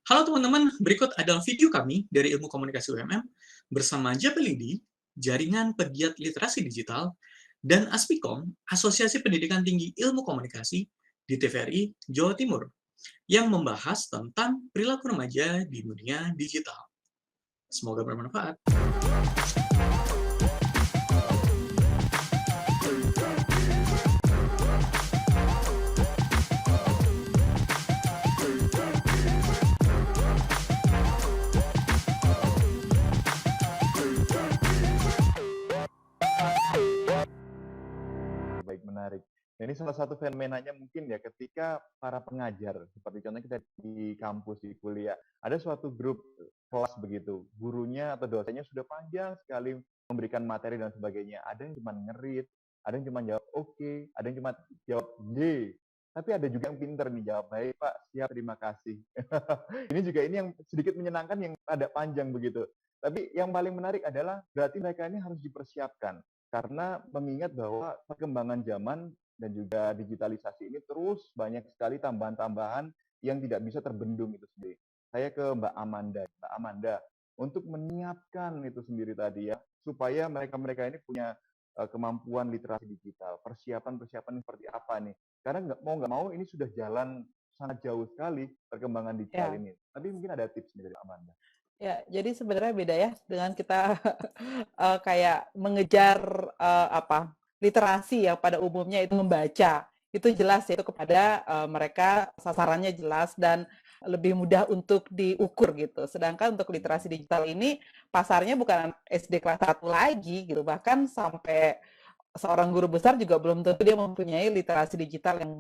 Halo teman-teman, berikut adalah video kami dari Ilmu Komunikasi UMM bersama Japelidi, Jaringan Pegiat Literasi Digital, dan Aspikom, Asosiasi Pendidikan Tinggi Ilmu Komunikasi di TVRI Jawa Timur, yang membahas tentang perilaku remaja di dunia digital. Semoga bermanfaat. Baik, menarik. Nah, ini salah satu fenomenanya mungkin ya ketika para pengajar, seperti contohnya kita di kampus, di kuliah, ada suatu grup kelas begitu, gurunya atau dosennya sudah panjang sekali memberikan materi dan sebagainya. Ada yang cuma ngerit, ada yang cuma jawab oke, ada yang cuma jawab D. Tapi ada juga yang pinter nih, jawab baik Pak, siap, terima kasih. ini yang sedikit menyenangkan yang ada panjang begitu. Tapi yang paling menarik adalah berarti mereka ini harus dipersiapkan karena mengingat bahwa perkembangan zaman dan juga digitalisasi ini terus banyak sekali tambahan-tambahan yang tidak bisa terbendung itu sendiri. Saya ke Mbak Amanda. Mbak Amanda, untuk menyiapkan itu sendiri tadi ya, supaya mereka-mereka ini punya kemampuan literasi digital, persiapan-persiapan seperti apa nih? Karena nggak mau ini sudah jalan sangat jauh sekali perkembangan digital Ya, ini. Tapi mungkin ada tips nih dari Amanda. ya. Jadi sebenarnya beda ya dengan kita kayak mengejar literasi ya pada umumnya itu membaca. Itu jelas ya itu kepada mereka sasarannya jelas dan lebih mudah untuk diukur gitu. Sedangkan untuk literasi digital ini pasarnya bukan SD kelas 1 lagi gitu, bahkan sampai seorang guru besar juga belum tentu dia mempunyai literasi digital yang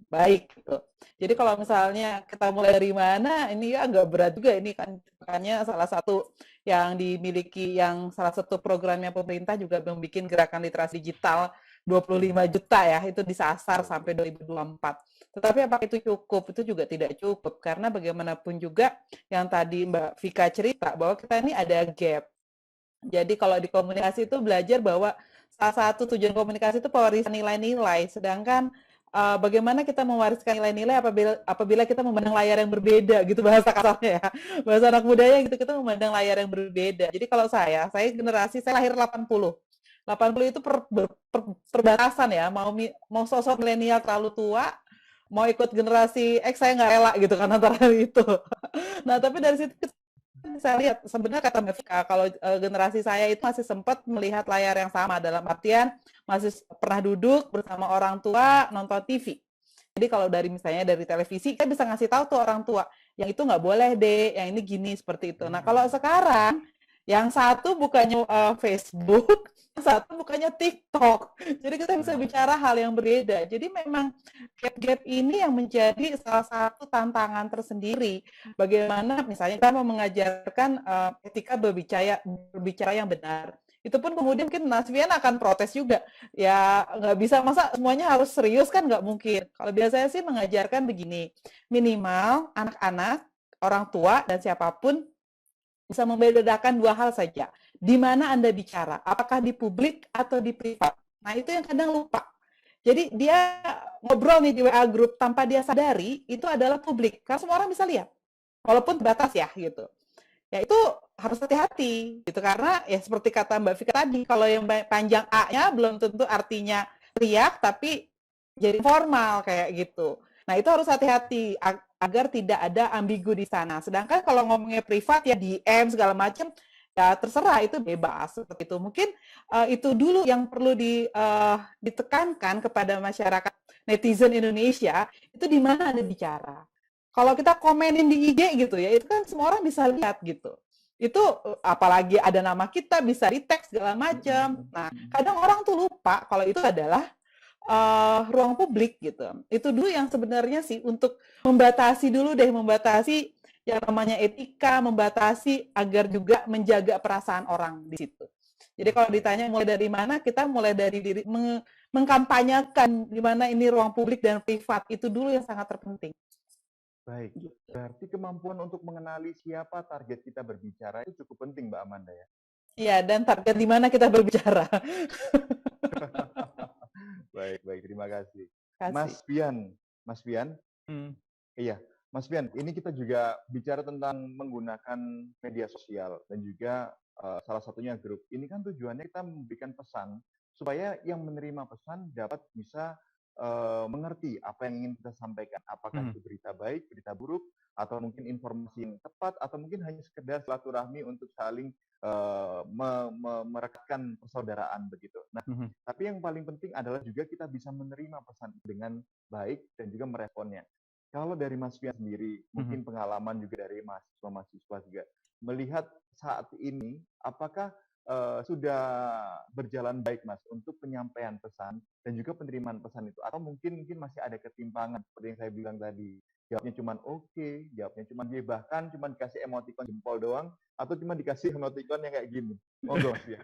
baik gitu. Jadi kalau misalnya kita mulai dari mana, ini ya agak berat juga ini kan. Makanya salah satu yang dimiliki, yang salah satu programnya pemerintah juga membuat gerakan literasi digital 25 juta ya, itu disasar sampai 2024. Tetapi apakah itu cukup? Itu juga tidak cukup, karena bagaimanapun juga yang tadi Mbak Vika cerita, bahwa kita ini ada gap. Jadi kalau di komunikasi itu belajar bahwa salah satu tujuan komunikasi itu pewarisan nilai-nilai, sedangkan bagaimana kita mewariskan nilai-nilai apabila kita memandang layar yang berbeda gitu bahasa kasarnya ya. Bahasa anak budaya gitu kita memandang layar yang berbeda. Jadi kalau saya generasi saya lahir 80. 80 itu perbatasan ya, mau sosok milenial terlalu tua, mau ikut generasi X saya nggak rela gitu kan antara itu. Nah, tapi dari situ saya lihat sebenarnya kata Mbak Vika, kalau generasi saya itu masih sempat melihat layar yang sama, dalam artian masih pernah duduk bersama orang tua nonton TV. Jadi kalau dari misalnya dari televisi kita bisa ngasih tahu tuh orang tua, yang itu nggak boleh deh, yang ini gini seperti itu. Nah kalau sekarang yang satu bukannya Facebook, yang satu bukannya TikTok. Jadi kita bisa bicara hal yang berbeda. Jadi memang gap-gap ini yang menjadi salah satu tantangan tersendiri. Bagaimana misalnya kita mau mengajarkan etika berbicara yang benar. Itu pun kemudian mungkin Nasvian akan protes juga. Ya nggak bisa, masa semuanya harus serius kan nggak mungkin. Kalau biasanya sih mengajarkan begini, minimal anak-anak, orang tua, dan siapapun bisa membedakan dua hal saja. Di mana Anda bicara, apakah di publik atau di privat. Nah itu yang kadang lupa. Jadi dia ngobrol nih di WA group tanpa dia sadari, itu adalah publik. Karena semua orang bisa lihat. Walaupun terbatas ya gitu. Ya itu harus hati-hati gitu, karena ya seperti kata Mbak Vika tadi, kalau yang panjang A-nya belum tentu artinya teriak tapi jadi formal kayak gitu. Nah itu harus hati-hati agar tidak ada ambigu di sana. Sedangkan kalau ngomongnya privat ya DM segala macam ya terserah, itu bebas seperti itu. Mungkin itu dulu yang perlu ditekankan kepada masyarakat netizen Indonesia, itu di mana Anda bicara. Kalau kita komenin di IG gitu ya, itu kan semua orang bisa lihat gitu. Itu apalagi ada nama kita, bisa di tag segala macam. Nah, kadang orang tuh lupa kalau itu adalah ruang publik gitu. Itu dulu yang sebenarnya sih untuk membatasi dulu deh, membatasi yang namanya etika, membatasi agar juga menjaga perasaan orang di situ. Jadi kalau ditanya mulai dari mana, kita mulai dari diri mengkampanyekan di mana ini ruang publik dan privat, itu dulu yang sangat terpenting. Baik, Gitu. berarti kemampuan untuk mengenali siapa target kita berbicara itu cukup penting, Mbak Amanda ya? Iya, dan target di mana kita berbicara. Baik, baik, terima kasih. Kasih. Mas Pian, Hmm. iya, Mas Fian, ini kita juga bicara tentang menggunakan media sosial dan juga salah satunya grup. Ini kan tujuannya kita memberikan pesan supaya yang menerima pesan dapat bisa mengerti apa yang ingin kita sampaikan. Apakah Mhm. itu berita baik, berita buruk, atau mungkin informasi yang tepat, atau mungkin hanya sekedar silaturahmi untuk saling merekatkan persaudaraan begitu. Nah, Mhm. tapi yang paling penting adalah juga kita bisa menerima pesan dengan baik dan juga meresponnya. Kalau dari Mas Fian sendiri, Mhm. mungkin pengalaman juga dari mahasiswa-mahasiswa juga, melihat saat ini, apakah sudah berjalan baik Mas untuk penyampaian pesan dan juga penerimaan pesan itu? Atau mungkin masih ada ketimpangan seperti yang saya bilang tadi, jawabnya cuma oke, jawabnya cuma dia bahkan cuma dikasih emoticon jempol doang, atau cuma dikasih emoticon yang kayak gini. Monggo Mas Fian.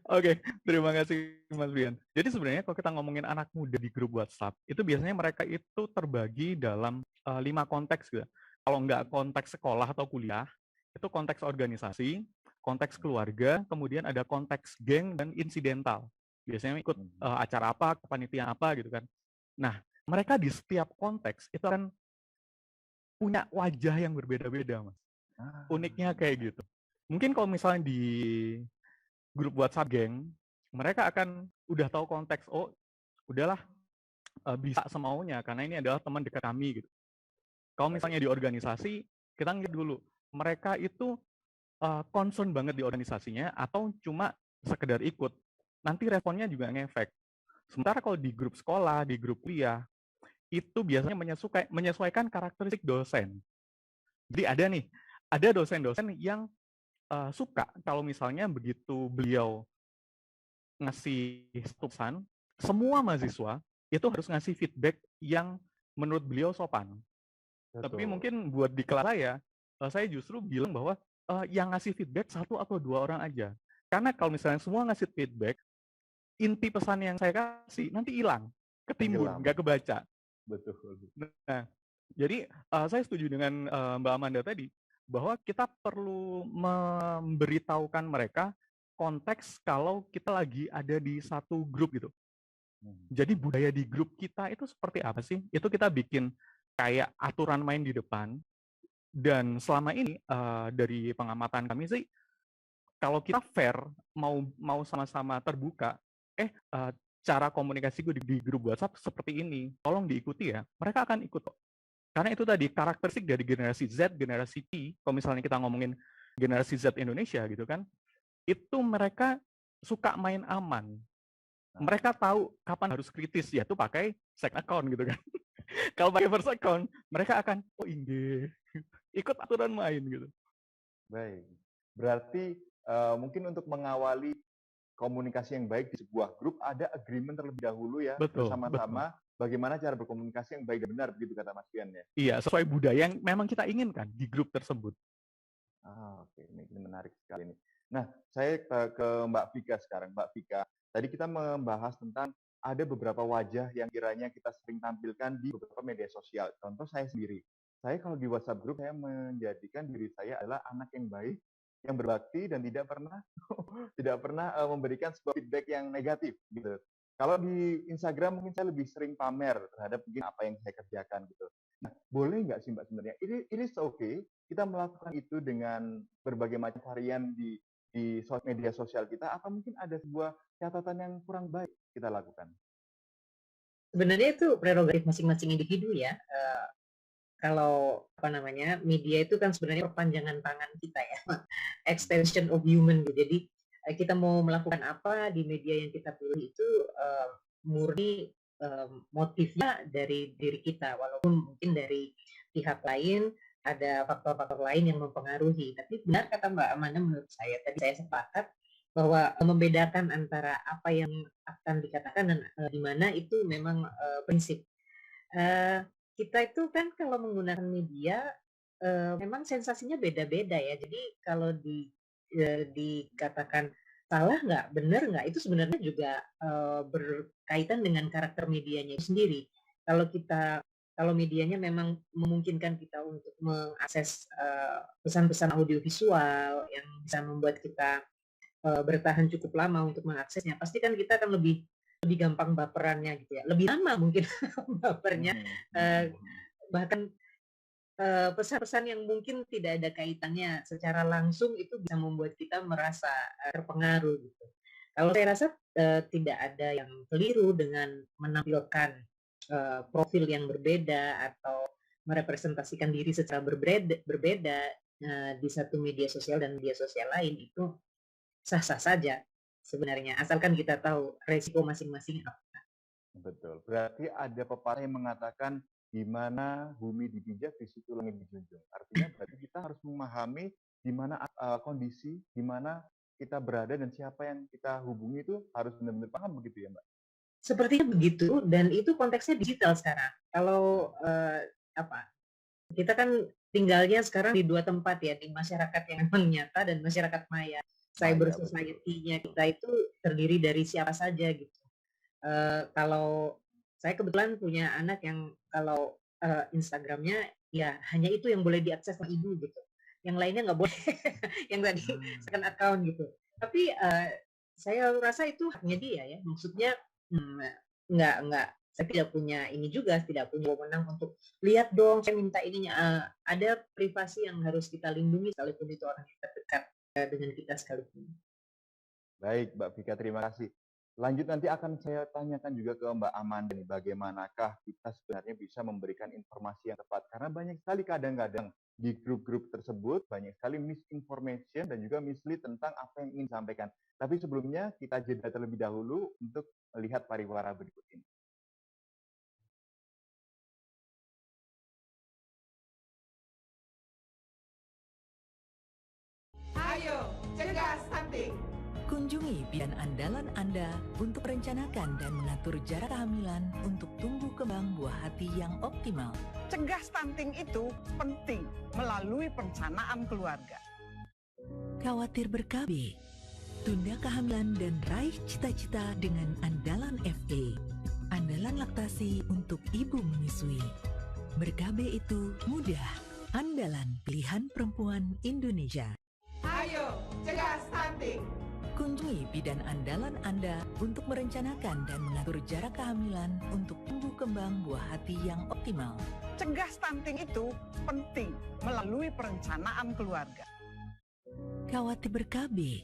Oke, terima kasih Mas Bian. Jadi sebenarnya kalau kita ngomongin anak muda di grup WhatsApp, itu biasanya mereka itu terbagi dalam 5 konteks gitu. Kalau nggak konteks sekolah atau kuliah, itu konteks organisasi, konteks keluarga, kemudian ada konteks geng dan insidental. Biasanya ikut acara apa, kepanitiaan apa gitu kan. Nah, mereka di setiap konteks itu akan punya wajah yang berbeda-beda, Mas. Uniknya kayak gitu. Mungkin kalau misalnya di grup WhatsApp geng, mereka akan udah tahu konteks, oh udahlah bisa semaunya karena ini adalah teman dekat kami gitu. Kalau misalnya di organisasi, kita ngeliat dulu mereka itu concern banget di organisasinya atau cuma sekedar ikut. Nanti responnya juga ngefek. Sementara kalau di grup sekolah, di grup kuliah, itu biasanya menyesuaikan karakteristik dosen. Jadi ada dosen-dosen yang suka kalau misalnya begitu beliau ngasih pesan, semua mahasiswa itu harus ngasih feedback yang menurut beliau sopan. Tapi mungkin buat di kelas saya justru bilang bahwa yang ngasih feedback 1 atau 2 orang aja. Karena kalau misalnya semua ngasih feedback, inti pesan yang saya kasih nanti hilang, ketimbun, nggak kebaca. Betul. Nah, jadi saya setuju dengan Mbak Amanda tadi, bahwa kita perlu memberitahukan mereka konteks kalau kita lagi ada di satu grup gitu. Jadi budaya di grup kita itu seperti apa sih? Itu kita bikin kayak aturan main di depan. Dan selama ini dari pengamatan kami sih, kalau kita fair, mau sama-sama terbuka, cara komunikasi gue di grup WhatsApp seperti ini, tolong diikuti ya. Mereka akan ikut kok. Karena itu tadi karakteristik dari generasi Z, generasi T, kalau misalnya kita ngomongin generasi Z Indonesia gitu kan, itu mereka suka main aman. Mereka tahu kapan harus kritis, yaitu pakai second account gitu kan. Kalau pakai first account, mereka akan, oh inge, ikut aturan main gitu. Baik. Berarti mungkin untuk mengawali komunikasi yang baik di sebuah grup ada agreement terlebih dahulu ya, bersama-sama bagaimana cara berkomunikasi yang baik dan benar, begitu kata Mas Fian ya? Iya, sesuai budaya yang memang kita inginkan di grup tersebut. Oke. Ini menarik sekali nih. Nah, saya ke Mbak Vika sekarang. Mbak Vika, tadi kita membahas tentang ada beberapa wajah yang kiranya kita sering tampilkan di beberapa media sosial. Contoh saya sendiri. Saya kalau di WhatsApp group, saya menjadikan diri saya adalah anak yang baik, yang berbakti, dan tidak pernah memberikan sebuah feedback yang negatif gitu. Kalau di Instagram mungkin saya lebih sering pamer terhadap mungkin apa yang saya kerjakan gitu. Nah, boleh nggak sih Mbak sebenarnya? Ini okay kita melakukan itu dengan berbagai macam varian di media sosial kita, apa mungkin ada sebuah catatan yang kurang baik kita lakukan? Sebenarnya itu prerogatif masing-masing individu ya. Kalau media itu kan sebenarnya perpanjangan tangan kita ya, extension of human. Jadi kita mau melakukan apa di media yang kita pilih itu murni motifnya dari diri kita, walaupun mungkin dari pihak lain ada faktor-faktor lain yang mempengaruhi. Tapi benar kata Mbak Amanda, menurut saya tadi saya sepakat bahwa membedakan antara apa yang akan dikatakan dan di mana itu memang prinsip. Kita itu kan kalau menggunakan media memang sensasinya beda-beda ya. Jadi kalau dikatakan salah nggak, benar nggak, itu sebenarnya juga berkaitan dengan karakter medianya sendiri. Kalau medianya memang memungkinkan kita untuk mengakses pesan-pesan audiovisual yang bisa membuat kita bertahan cukup lama untuk mengaksesnya, pasti kan kita akan lebih gampang baperannya gitu ya, lebih lama mungkin bapernya, bahkan pesan-pesan yang mungkin tidak ada kaitannya secara langsung itu bisa membuat kita merasa terpengaruh gitu. Kalau saya rasa tidak ada yang keliru dengan menampilkan profil yang berbeda atau merepresentasikan diri secara berbeda di satu media sosial dan media sosial lain, itu sah-sah saja sebenarnya, asalkan kita tahu resiko masing-masing apa. Betul. Berarti ada pepatah yang mengatakan di mana bumi dipijak, di situ langit dijunjung. Artinya berarti kita harus memahami di mana kondisi, di mana kita berada dan siapa yang kita hubungi itu harus benar-benar paham begitu ya, Mbak? Sepertinya begitu, dan itu konteksnya digital sekarang. Kalau kita kan tinggalnya sekarang di dua tempat ya, di masyarakat yang memang nyata dan masyarakat maya. Cyber society-nya kita itu terdiri dari siapa saja gitu. Kalau saya kebetulan punya anak yang kalau Instagramnya ya hanya itu yang boleh diakses sama ibu gitu. Yang lainnya nggak boleh. Yang tadi second account gitu. Tapi saya rasa itu haknya dia ya. Maksudnya nggak. Saya tidak punya ini juga, tidak punya wewenang untuk lihat dong, saya minta ininya. Ada privasi yang harus kita lindungi sekalipun itu orang yang terdekat dengan kita sekalipun. Baik, Mbak Vika, terima kasih. Lanjut nanti akan saya tanyakan juga ke Mbak Amanda nih, bagaimanakah kita sebenarnya bisa memberikan informasi yang tepat. Karena banyak sekali kadang-kadang di grup-grup tersebut, banyak sekali misinformation dan juga mislead tentang apa yang ingin disampaikan. Tapi sebelumnya kita jeda terlebih dahulu untuk melihat pariwara berikut ini. Ayo, cegah stunting. Kunjungi bidan andalan Anda untuk merencanakan dan mengatur jarak kehamilan untuk tumbuh kembang buah hati yang optimal. Cegah stunting itu penting melalui perencanaan keluarga. Khawatir ber-KB? Tunda kehamilan dan raih cita-cita dengan andalan FA. Andalan laktasi untuk ibu menyusui. Ber-KB itu mudah. Andalan pilihan perempuan Indonesia. Ayo, cegah stunting. Kunjungi bidan andalan Anda untuk merencanakan dan mengatur jarak kehamilan untuk tumbuh kembang buah hati yang optimal. Cegah stunting itu penting melalui perencanaan keluarga. Khawatir ber-KB?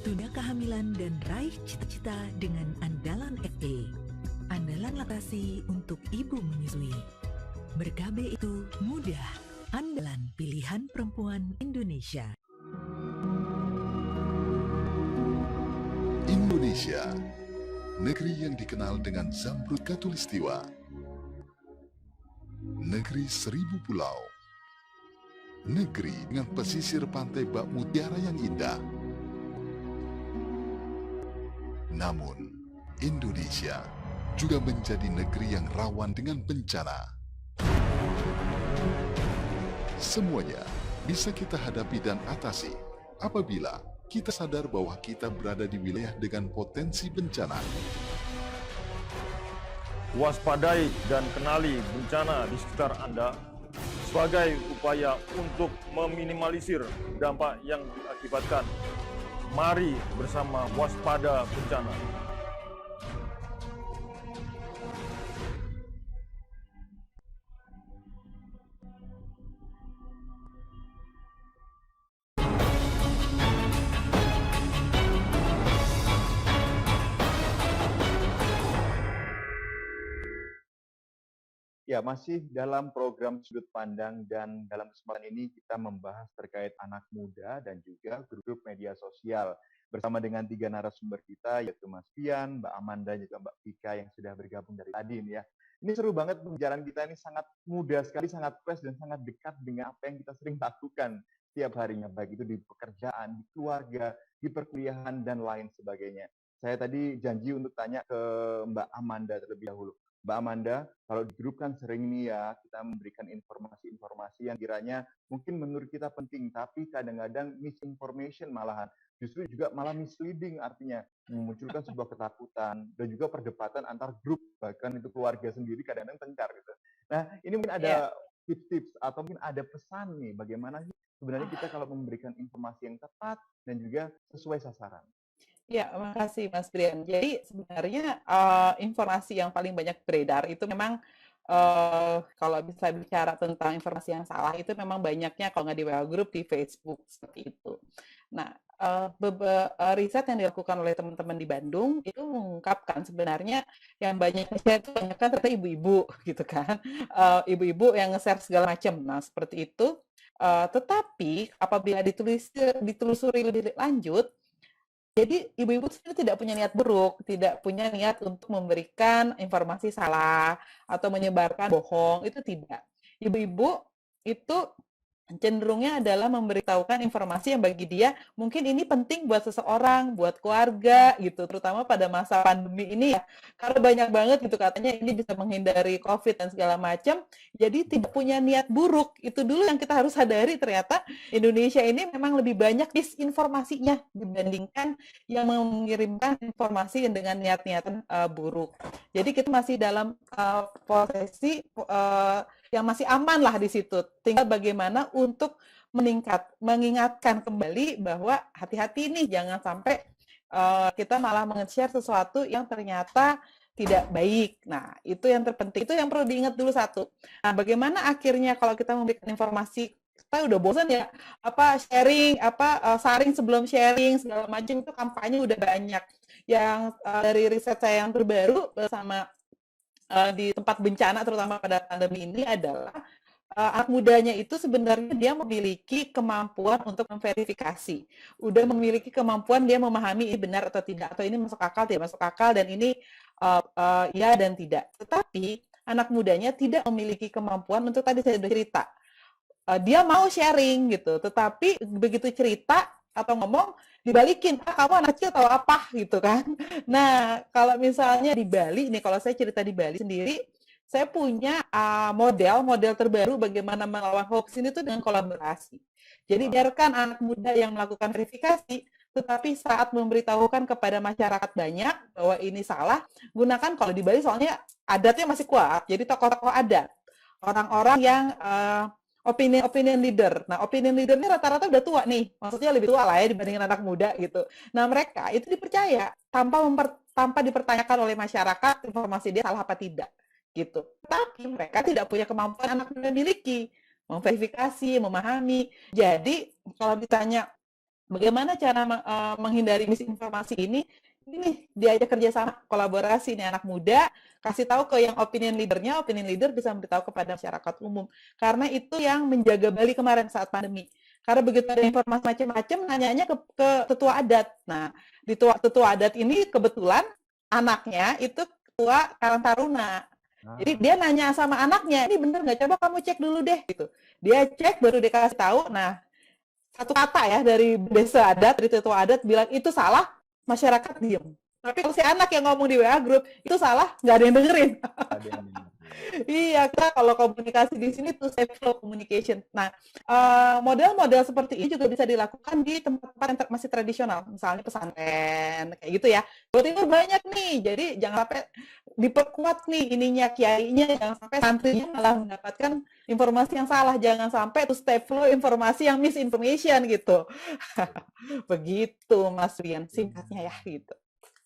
Tunda kehamilan dan raih cita-cita dengan andalan FA. Andalan laktasi untuk ibu menyusui. Ber-KB itu mudah. Andalan pilihan perempuan Indonesia. Indonesia, negeri yang dikenal dengan Zamrud Khatulistiwa, negeri 1000 pulau, negeri dengan pesisir pantai bak mutiara yang indah. Namun, Indonesia juga menjadi negeri yang rawan dengan bencana. Semuanya bisa kita hadapi dan atasi apabila kita sadar bahwa kita berada di wilayah dengan potensi bencana. Waspadai dan kenali bencana di sekitar Anda sebagai upaya untuk meminimalisir dampak yang diakibatkan. Mari bersama waspada bencana. Ya, masih dalam program Sudut Pandang dan dalam kesempatan ini kita membahas terkait anak muda dan juga grup-grup media sosial bersama dengan 3 narasumber kita yaitu Mas Pian, Mbak Amanda, dan juga Mbak Vika yang sudah bergabung dari tadi nih ya. Ini seru banget pembicaraan kita ini sangat mudah sekali, sangat fresh dan sangat dekat dengan apa yang kita sering lakukan tiap harinya, baik itu di pekerjaan, di keluarga, di perkuliahan, dan lain sebagainya. Saya tadi janji untuk tanya ke Mbak Amanda terlebih dahulu. Mbak Amanda, kalau di grup kan sering nih ya, kita memberikan informasi-informasi yang kiranya mungkin menurut kita penting, tapi kadang-kadang misinformation malahan. Justru juga malah misleading, artinya memunculkan sebuah ketakutan dan juga perdebatan antar grup, bahkan itu keluarga sendiri kadang-kadang tengkar gitu. Nah, ini mungkin ada tips-tips atau mungkin ada pesan nih, bagaimana sih sebenarnya kita kalau memberikan informasi yang tepat dan juga sesuai sasaran. Ya, makasih Mas Brian. Jadi sebenarnya informasi yang paling banyak beredar itu memang kalau bisa bicara tentang informasi yang salah itu memang banyaknya kalau nggak di WA Group, di Facebook, seperti itu. Nah, riset yang dilakukan oleh teman-teman di Bandung itu mengungkapkan sebenarnya yang banyak nge-share itu banyak kan ternyata ibu-ibu gitu kan. Ibu-ibu yang nge-share segala macam. Nah, seperti itu. Tetapi apabila ditelusuri lebih lanjut, jadi ibu-ibu sebenarnya tidak punya niat buruk, tidak punya niat untuk memberikan informasi salah atau menyebarkan bohong, itu tidak. Ibu-ibu itu cenderungnya adalah memberitahukan informasi yang bagi dia mungkin ini penting buat seseorang, buat keluarga gitu, terutama pada masa pandemi ini ya. Karena banyak banget gitu katanya ini bisa menghindari COVID dan segala macam. Jadi tidak punya niat buruk. Itu dulu yang kita harus sadari, ternyata Indonesia ini memang lebih banyak disinformasinya dibandingkan yang mengirimkan informasi dengan niat-niatan buruk. Jadi kita masih dalam posisi yang masih aman lah di situ. Tinggal bagaimana untuk mengingatkan kembali bahwa hati-hati nih, jangan sampai kita malah nge-share sesuatu yang ternyata tidak baik. Nah, itu yang terpenting. Itu yang perlu diingat dulu satu. Nah, bagaimana akhirnya kalau kita memberikan informasi, kita udah bosan ya, saring sebelum sharing segala macam, itu kampanye udah banyak. Yang dari riset saya yang terbaru bersama di tempat bencana terutama pada pandemi ini adalah anak mudanya itu sebenarnya dia memiliki kemampuan untuk memverifikasi, udah memiliki kemampuan dia memahami ini benar atau tidak, atau ini masuk akal tidak masuk akal, dan ini ya dan tidak. Tetapi anak mudanya tidak memiliki kemampuan untuk, tadi saya sudah cerita, dia mau sharing gitu, tetapi begitu cerita atau ngomong dibalikin, kamu anak kecil tahu apa gitu kan. Nah, kalau misalnya di Bali nih, kalau saya cerita di Bali sendiri, saya punya model terbaru bagaimana melawan hoax ini tuh dengan kolaborasi. Jadi biarkan anak muda yang melakukan verifikasi, tetapi saat memberitahukan kepada masyarakat banyak bahwa ini salah, gunakan, kalau di Bali soalnya adatnya masih kuat, jadi tokoh-tokoh adat, orang-orang yang opinion leader. Nah, opinion leadernya rata-rata udah tua nih, maksudnya lebih tua lah ya dibandingin anak muda gitu. Nah, mereka itu dipercaya tanpa dipertanyakan oleh masyarakat informasi dia salah apa tidak gitu. Tapi mereka tidak punya kemampuan anak muda miliki, memverifikasi, memahami. Jadi kalau ditanya bagaimana cara menghindari misinformasi ini diajak kerjasama, kolaborasi nih anak muda, kasih tahu ke yang opinion leader bisa memberitahu kepada masyarakat umum. Karena itu yang menjaga Bali kemarin saat pandemi. Karena begitu ada informasi macam-macam, nanyanya ke tetua adat. Nah, di tetua adat ini kebetulan anaknya itu ketua Karang Taruna. Jadi dia nanya sama anaknya, ini bener nggak? Coba kamu cek dulu deh gitu. Dia cek baru dia kasih tahu. Nah, satu kata ya dari desa adat, dari tetua adat bilang itu salah, masyarakat diem. Tapi kalau si anak yang ngomong di WA Group itu salah, nggak ada yang dengerin. Iya, kita kalau komunikasi di sini tuh safe flow communication. Nah, model-model seperti ini juga bisa dilakukan di tempat-tempat yang masih tradisional, misalnya pesantren, kayak gitu ya. Jawa Timur banyak nih, jadi jangan sampai diperkuat nih ininya, kiainya, jangan sampai santrinya malah mendapatkan informasi yang salah, jangan sampai tuh step flow informasi yang misinformation gitu. Begitu, Mas Rian, singkatnya ya gitu.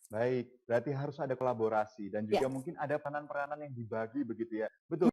Baik, berarti harus ada kolaborasi dan juga Ya. mungkin ada peranan-peranan yang dibagi begitu ya. Betul.